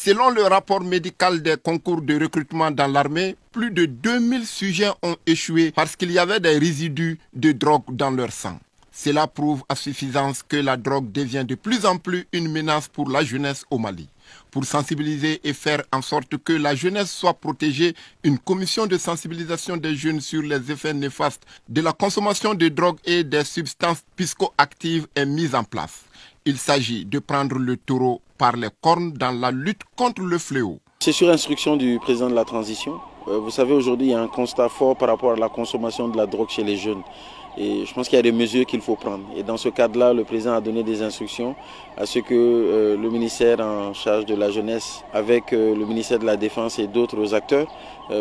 Selon le rapport médical des concours de recrutement dans l'armée, plus de 2000 sujets ont échoué parce qu'il y avait des résidus de drogue dans leur sang. Cela prouve à suffisance que la drogue devient de plus en plus une menace pour la jeunesse au Mali. Pour sensibiliser et faire en sorte que la jeunesse soit protégée, une commission de sensibilisation des jeunes sur les effets néfastes de la consommation de drogue et des substances psychoactives est mise en place. Il s'agit de prendre le taureau par les cornes dans la lutte contre le fléau. C'est sur instruction du président de la transition. Vous savez, aujourd'hui, il y a un constat fort par rapport à la consommation de la drogue chez les jeunes. Et je pense qu'il y a des mesures qu'il faut prendre. Et dans ce cadre-là, le président a donné des instructions à ce que le ministère en charge de la jeunesse, avec le ministère de la Défense et d'autres acteurs,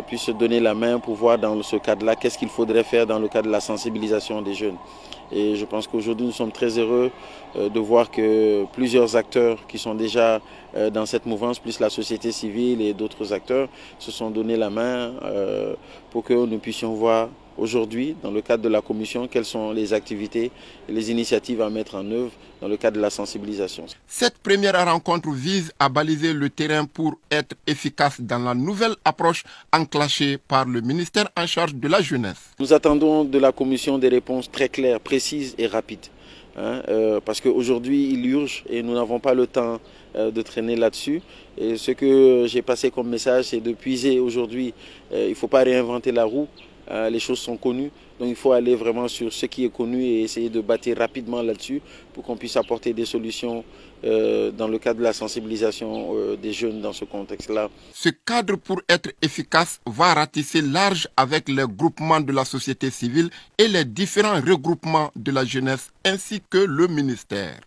puissent se donner la main pour voir dans ce cadre-là qu'est-ce qu'il faudrait faire dans le cadre de la sensibilisation des jeunes. Et je pense qu'aujourd'hui, nous sommes très heureux de voir que plusieurs acteurs qui sont déjà dans cette mouvance, plus la société civile et d'autres acteurs, se sont donné la main pour que nous puissions voir aujourd'hui, dans le cadre de la commission, quelles sont les activités et les initiatives à mettre en œuvre dans le cadre de la sensibilisation. Cette première rencontre vise à baliser le terrain pour être efficace dans la nouvelle approche enclenchée par le ministère en charge de la jeunesse. Nous attendons de la commission des réponses très claires, précises et rapides. Parce qu'aujourd'hui, il urge et nous n'avons pas le temps de traîner là-dessus. Et ce que j'ai passé comme message, c'est de puiser aujourd'hui. Il ne faut pas réinventer la roue. Les choses sont connues, donc il faut aller vraiment sur ce qui est connu et essayer de bâtir rapidement là-dessus pour qu'on puisse apporter des solutions dans le cadre de la sensibilisation des jeunes dans ce contexte-là. Ce cadre, pour être efficace, va ratisser large avec les groupements de la société civile et les différents regroupements de la jeunesse ainsi que le ministère.